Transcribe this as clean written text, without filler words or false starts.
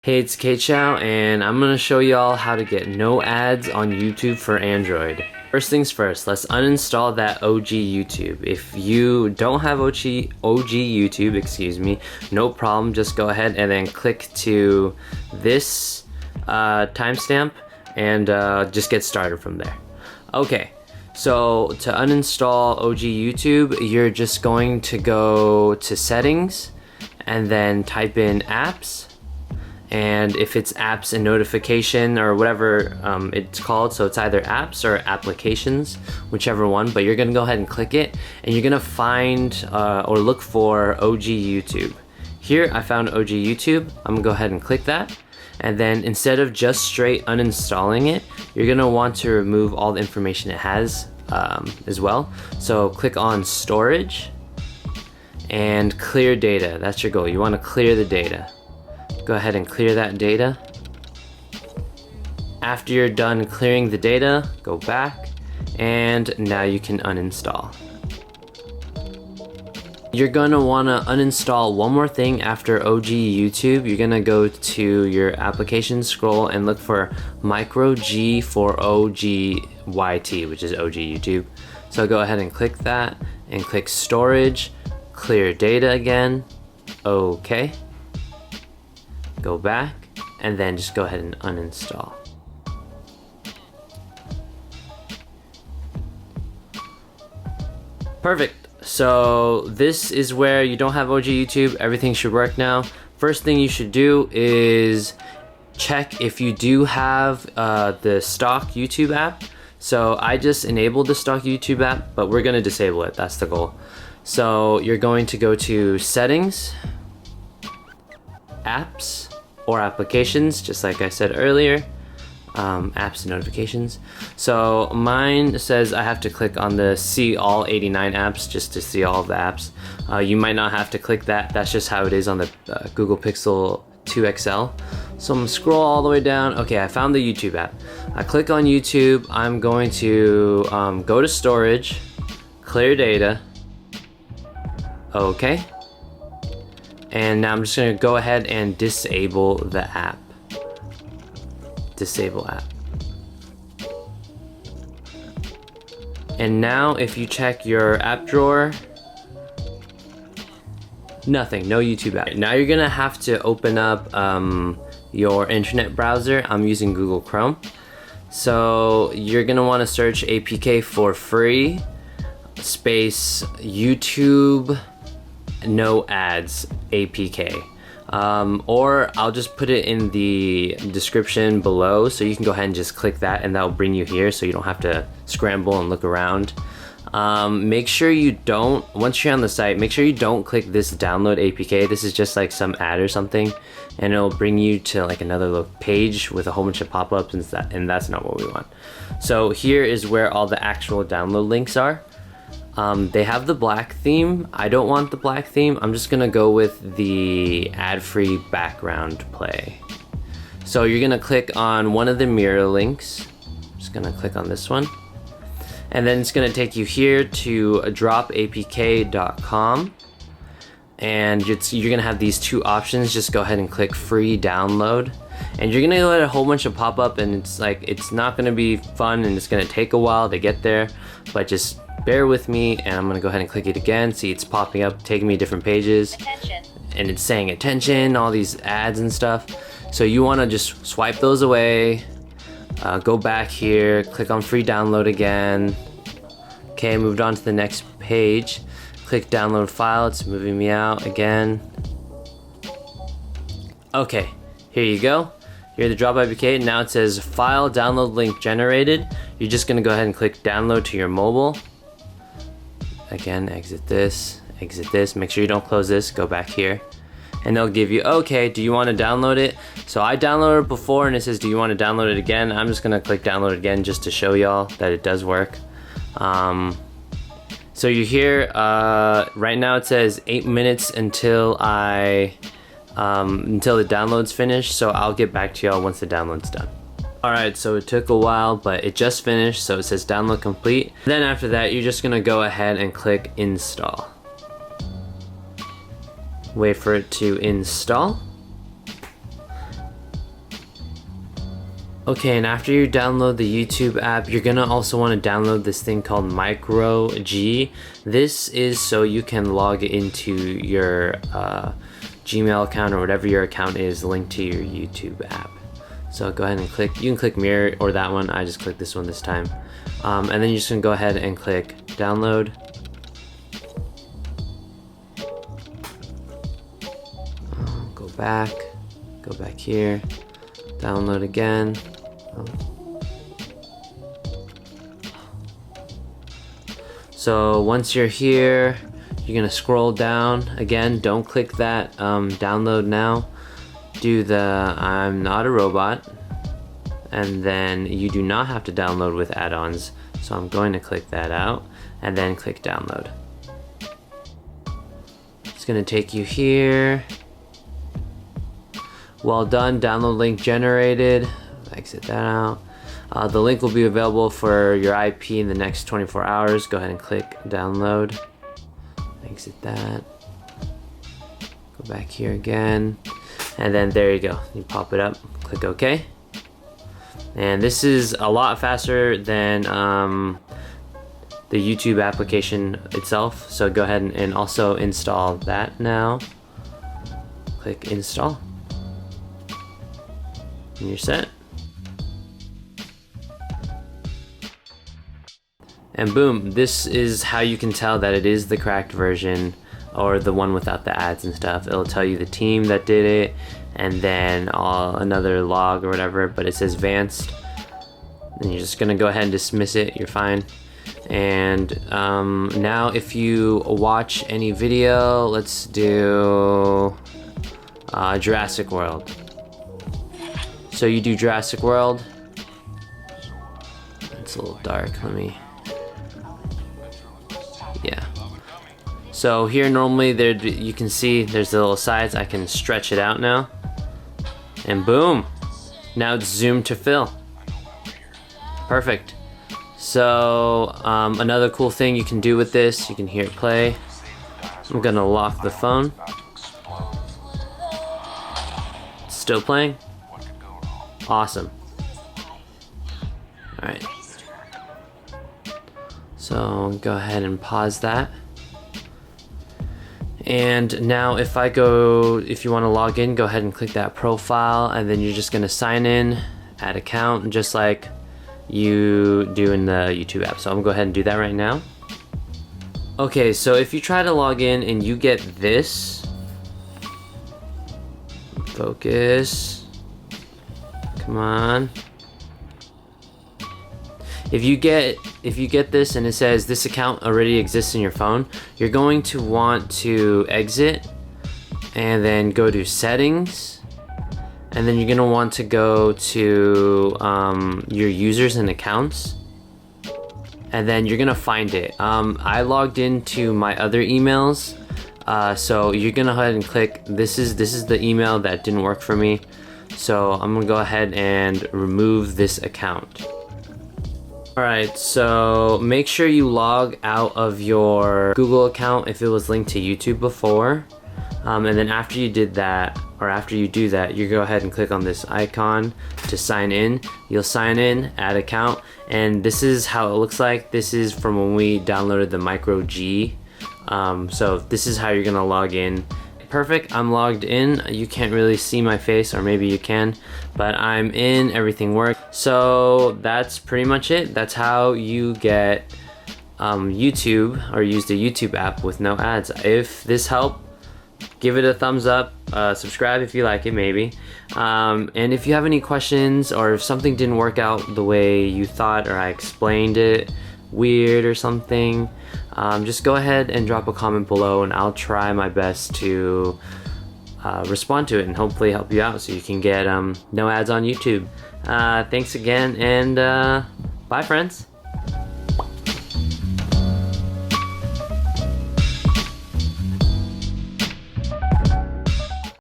Hey, it's K-Chow, and I'm gonna show y'all how to get no ads on YouTube for Android. First things first, let's uninstall that OG YouTube. If you don't have OG YouTube, no problem, just go ahead and then click to this timestamp and just get started from there. Okay, so to uninstall OG YouTube, you're just going to go to settings and then type in apps. And if it's apps and notification or whatever it's called, so it's either apps or applications, whichever one, but you're gonna go ahead and click it and you're gonna find or look for OG YouTube. Here I found OG YouTube. I'm gonna go ahead and click that, and then instead of just straight uninstalling it, you're gonna want to remove all the information it has as well. So click on storage and clear data. That's your goal. You want to clear the data. Go ahead and clear that data. After you're done clearing the data, go back, and now you can uninstall. You're gonna wanna uninstall one more thing after OG YouTube. You're gonna go to your application, scroll, and look for MicroG for OGYT, which is OG YouTube. So go ahead and click that, and click storage, clear data again, okay. Go back, and then just go ahead and uninstall. Perfect. So this is where you don't have OG YouTube. Everything should work now. First thing you should do is check if you do have the stock YouTube app. So I just enabled the stock YouTube app, but we're gonna disable it. That's the goal. So you're going to go to settings, apps, or applications, just like I said earlier, apps and notifications. So mine says I have to click on the see all 89 apps just to see all of the apps. You might not have to click that. That's just how it is on the Google Pixel 2 XL. So I'm gonna scroll all the way down. Okay, I found the YouTube app. I click on YouTube. I'm going to go to storage, clear data. Okay. And now I'm just gonna go ahead and disable the app. Disable app. And now if you check your app drawer, nothing, no YouTube app. Now you're gonna have to open up your internet browser. I'm using Google Chrome. So you're gonna wanna search APK for free, space YouTube, no ads APK, or I'll just put it in the description below, so you can go ahead and just click that and that'll bring you here so you don't have to scramble and look around. Make sure you don't, once you're on the site, make sure you don't click this download APK. This is just like some ad or something, and it'll bring you to like another little page with a whole bunch of pop-ups, and that's not what we want. So here is where all the actual download links are. They have the black theme. I don't want the black theme. I'm just gonna go with the ad-free background play. So you're gonna click on one of the mirror links. I'm just gonna click on this one. And then it's gonna take you here to dropapk.com. And you're gonna have these two options. Just go ahead and click free download. And you're gonna get a whole bunch of pop-up, and it's not gonna be fun, and it's gonna take a while to get there, but just bear with me, and I'm gonna go ahead and click it again. See, it's popping up, taking me to different pages. Attention. And it's saying attention, all these ads and stuff. So you wanna just swipe those away, go back here, click on free download again. Okay, moved on to the next page. Click download file, it's moving me out again. Okay, here you go. Here the drop APK, now it says file download link generated. You're just gonna go ahead and click download to your mobile. Again, exit this, make sure you don't close this, go back here. And they'll give you, okay, do you wanna download it? So I downloaded it before and it says, do you wanna download it again? I'm just gonna click download again just to show y'all that it does work. So you're here, right now it says 8 minutes until the download's finished, so I'll get back to y'all once the download's done. Alright, so it took a while, but it just finished, so it says download complete. Then after that, you're just gonna go ahead and click install. Wait for it to install. Okay, and after you download the YouTube app, you're gonna also want to download this thing called MicroG. This is so you can log into your Gmail account or whatever your account is linked to your YouTube app. So go ahead and click, you can click mirror or that one, I just clicked this one this time. And then you're just gonna go ahead and click download. Go back here, download again. So once you're here, you're gonna scroll down. Again, don't click that download now. Do the I'm not a robot, and then you do not have to download with add-ons. So I'm going to click that out and then click download. It's gonna take you here. Well done, download link generated. Exit that out. The link will be available for your IP in the next 24 hours. Go ahead and click download. Exit that. Go back here again. And then there you go. You pop it up, click OK. And this is a lot faster than the YouTube application itself. So go ahead and also install that now. Click install. And you're set. And boom, this is how you can tell that it is the cracked version or the one without the ads and stuff. It'll tell you the team that did it and then another log or whatever, but it says advanced. And you're just gonna go ahead and dismiss it, you're fine. And now if you watch any video, let's do Jurassic World. So you do Jurassic World. It's a little dark, yeah. So here normally you can see there's the little sides. I can stretch it out now. And boom, now it's zoomed to fill. Perfect. So another cool thing you can do with this, you can hear it play. I'm gonna lock the phone. It's still playing. Awesome. Alright. So go ahead and pause that. And now if you want to log in, go ahead and click that profile, and then you're just going to sign in, add account, just like you do in the YouTube app. So I'm going to go ahead and do that right now. Okay, so if you try to log in and you get this, focus, come on. If you get this and it says this account already exists in your phone, you're going to want to exit and then go to settings, and then you're going to want to go to your users and accounts, and then you're going to find it. I logged into my other emails, so you're going to go ahead and click this is the email that didn't work for me, so I'm going to go ahead and remove this account. Alright, so make sure you log out of your Google account if it was linked to YouTube before. And then after you did that, or after you do that, you go ahead and click on this icon to sign in. You'll sign in, add account, and this is how it looks like. This is from when we downloaded the MicroG. So this is how you're gonna log in. Perfect, I'm logged in. You can't really see my face, or maybe you can, but I'm in, everything worked. So that's pretty much it. That's how you get YouTube, or use the YouTube app with no ads. If this helped, give it a thumbs up, subscribe if you like it, maybe. And if you have any questions, or if something didn't work out the way you thought, or I explained it weird or something, just go ahead and drop a comment below, and I'll try my best to respond to it and hopefully help you out so you can get no ads on YouTube. Thanks again, and bye friends.